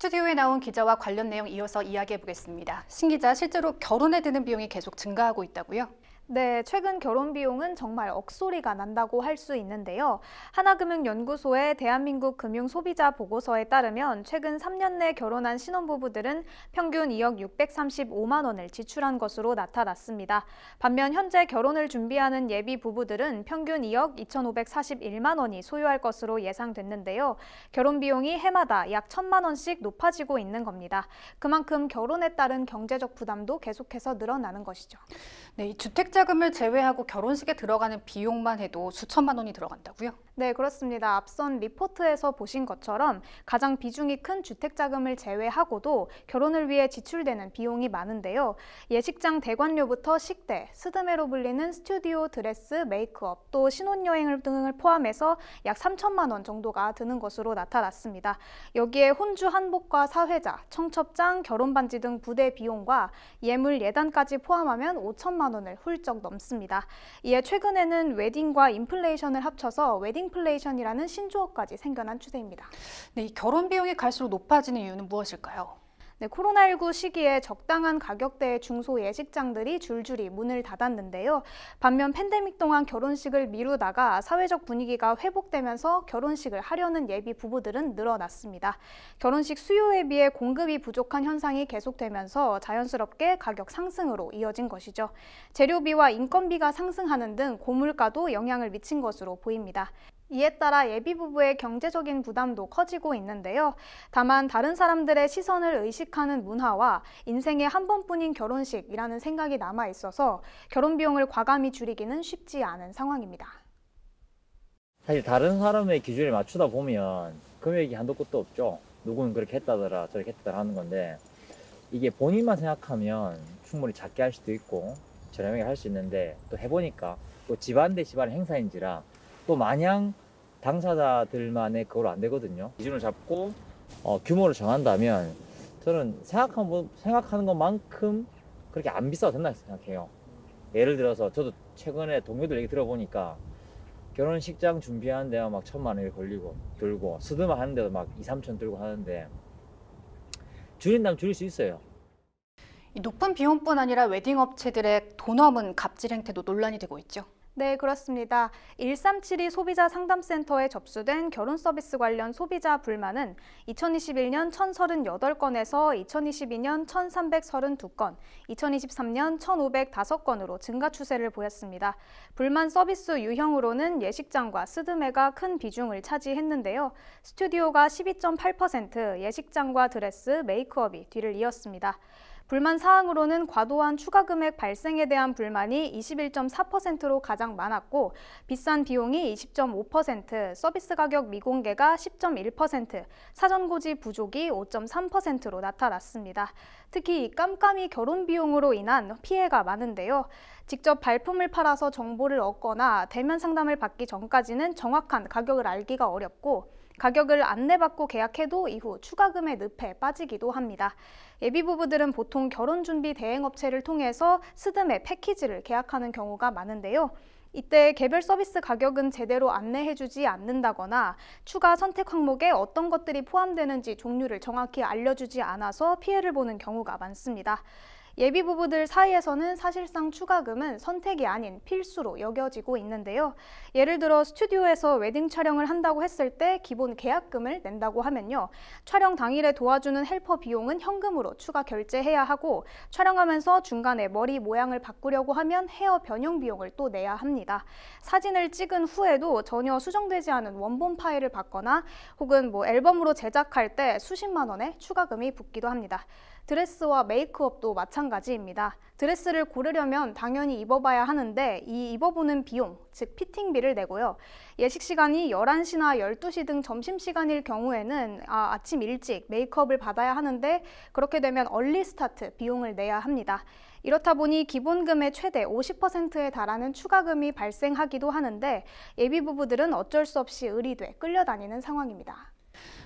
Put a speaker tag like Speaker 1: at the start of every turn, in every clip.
Speaker 1: 스튜디오에 나온 기자와 관련 내용 이어서 이야기해 보겠습니다. 신 기자, 실제로 결혼에 드는 비용이 계속 증가하고 있다고요?
Speaker 2: 네, 최근 결혼 비용은 정말 억소리가 난다고 할 수 있는데요. 하나금융연구소의 대한민국 금융소비자 보고서에 따르면 최근 3년 내 결혼한 신혼부부들은 평균 2억 635만 원을 지출한 것으로 나타났습니다. 반면 현재 결혼을 준비하는 예비 부부들은 평균 2억 2,541만 원이 소요할 것으로 예상됐는데요. 결혼 비용이 해마다 약 1,000만 원씩 높아지고 있는 겁니다. 그만큼 결혼에 따른 경제적 부담도 계속해서 늘어나는 것이죠.
Speaker 1: 네, 이 주택자금을 제외하고 결혼식에 들어가는 비용만 해도 수천만 원이 들어간다고요?
Speaker 2: 네, 그렇습니다. 앞선 리포트에서 보신 것처럼 가장 비중이 큰 주택자금을 제외하고도 결혼을 위해 지출되는 비용이 많은데요. 예식장 대관료부터 식대, 스드메로 불리는 스튜디오, 드레스, 메이크업, 또 신혼여행 등을 포함해서 약 3천만 원 정도가 드는 것으로 나타났습니다. 여기에 혼주 한복과 사회자, 청첩장, 결혼반지 등 부대 비용과 예물 예단까지 포함하면 5천만 원을 훌쩍 넘습니다. 이에 최근에는 웨딩과 인플레이션을 합쳐서 웨딩플레이션이라는 신조어까지 생겨난 추세입니다.
Speaker 1: 네, 이 결혼 비용이 갈수록 높아지는 이유는 무엇일까요?
Speaker 2: 네, 코로나19 시기에 적당한 가격대의 중소 예식장들이 줄줄이 문을 닫았는데요. 반면 팬데믹 동안 결혼식을 미루다가 사회적 분위기가 회복되면서 결혼식을 하려는 예비 부부들은 늘어났습니다. 결혼식 수요에 비해 공급이 부족한 현상이 계속되면서 자연스럽게 가격 상승으로 이어진 것이죠. 재료비와 인건비가 상승하는 등 고물가도 영향을 미친 것으로 보입니다. 이에 따라 예비부부의 경제적인 부담도 커지고 있는데요. 다만 다른 사람들의 시선을 의식하는 문화와 인생에 한 번뿐인 결혼식이라는 생각이 남아 있어서 결혼 비용을 과감히 줄이기는 쉽지 않은 상황입니다.
Speaker 3: 사실 다른 사람의 기준에 맞추다 보면 금액이 한도 끝도 없죠. 누구는 그렇게 했다더라 저렇게 했다더라 하는 건데, 이게 본인만 생각하면 충분히 작게 할 수도 있고 저렴하게 할 수 있는데, 또 해보니까 또 집안 대 집안의 행사인지라 또 마냥 당사자들만의 그걸로 안 되거든요. 기준을 잡고 규모를 정한다면 저는 생각하는 것만큼 그렇게 안 비싸도 된다고 생각해요. 예를 들어서 저도 최근에 동료들 얘기 들어보니까 결혼식장 준비하는 데가 막 1,000만 원이 걸리고 들고, 스드마 하는 데도 막 2, 3천 들고 하는데 줄인다면 줄일 수 있어요.
Speaker 1: 이 높은 비용뿐 아니라 웨딩 업체들의 돈 넘은 갑질 행태도 논란이 되고 있죠.
Speaker 2: 네, 그렇습니다. 1372 소비자 상담센터에 접수된 결혼 서비스 관련 소비자 불만은 2021년 1,038건에서 2022년 1,332건, 2023년 1,505건으로 증가 추세를 보였습니다. 불만 서비스 유형으로는 예식장과 스드메가 큰 비중을 차지했는데요. 스튜디오가 12.8%, 예식장과 드레스, 메이크업이 뒤를 이었습니다. 불만 사항으로는 과도한 추가 금액 발생에 대한 불만이 21.4%로 가장 많았고, 비싼 비용이 20.5%, 서비스 가격 미공개가 10.1%, 사전 고지 부족이 5.3%로 나타났습니다. 특히 이 깜깜이 결혼 비용으로 인한 피해가 많은데요. 직접 발품을 팔아서 정보를 얻거나 대면 상담을 받기 전까지는 정확한 가격을 알기가 어렵고, 가격을 안내받고 계약해도 이후 추가금의 늪에 빠지기도 합니다. 예비부부들은 보통 결혼준비 대행업체를 통해서 스드메 패키지를 계약하는 경우가 많은데요. 이때 개별 서비스 가격은 제대로 안내해주지 않는다거나 추가 선택 항목에 어떤 것들이 포함되는지 종류를 정확히 알려주지 않아서 피해를 보는 경우가 많습니다. 예비부부들 사이에서는 사실상 추가금은 선택이 아닌 필수로 여겨지고 있는데요. 예를 들어 스튜디오에서 웨딩 촬영을 한다고 했을 때 기본 계약금을 낸다고 하면요. 촬영 당일에 도와주는 헬퍼 비용은 현금으로 추가 결제해야 하고, 촬영하면서 중간에 머리 모양을 바꾸려고 하면 헤어 변형 비용을 또 내야 합니다. 사진을 찍은 후에도 전혀 수정되지 않은 원본 파일을 받거나 혹은 앨범으로 제작할 때 수십만 원의 추가금이 붙기도 합니다. 드레스와 메이크업도 마찬가지입니다. 드레스를 고르려면 당연히 입어봐야 하는데 이 입어보는 비용, 즉 피팅비를 내고요. 예식 시간이 11시나 12시 등 점심시간일 경우에는 아침 일찍 메이크업을 받아야 하는데, 그렇게 되면 얼리 스타트 비용을 내야 합니다. 이렇다 보니 기본금의 최대 50%에 달하는 추가금이 발생하기도 하는데, 예비부부들은 어쩔 수 없이 의리돼 끌려다니는 상황입니다.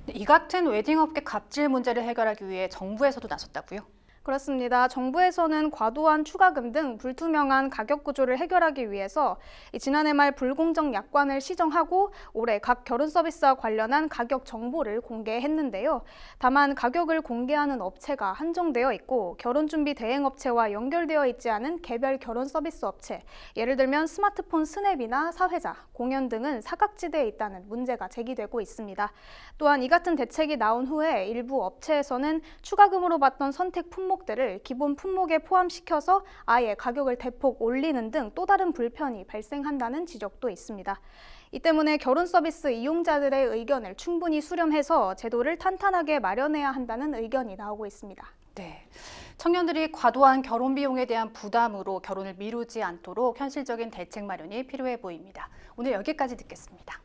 Speaker 1: 이 같은 웨딩업계 갑질 문제를 해결하기 위해 정부에서도 나섰다고요?
Speaker 2: 그렇습니다. 정부에서는 과도한 추가금 등 불투명한 가격 구조를 해결하기 위해서 지난해 말 불공정 약관을 시정하고 올해 각 결혼 서비스와 관련한 가격 정보를 공개했는데요. 다만 가격을 공개하는 업체가 한정되어 있고 결혼 준비 대행 업체와 연결되어 있지 않은 개별 결혼 서비스 업체, 예를 들면 스마트폰 스냅이나 사회자, 공연 등은 사각지대에 있다는 문제가 제기되고 있습니다. 또한 이 같은 대책이 나온 후에 일부 업체에서는 추가금으로 받던 선택 품목들을 기본 품목에 포함시켜서 아예 가격을 대폭 올리는 등 또 다른 불편이 발생한다는 지적도 있습니다. 이 때문에 결혼 서비스 이용자들의 의견을 충분히 수렴해서 제도를 탄탄하게 마련해야 한다는 의견이 나오고 있습니다.
Speaker 1: 네, 청년들이 과도한 결혼 비용에 대한 부담으로 결혼을 미루지 않도록 현실적인 대책 마련이 필요해 보입니다. 오늘 여기까지 듣겠습니다.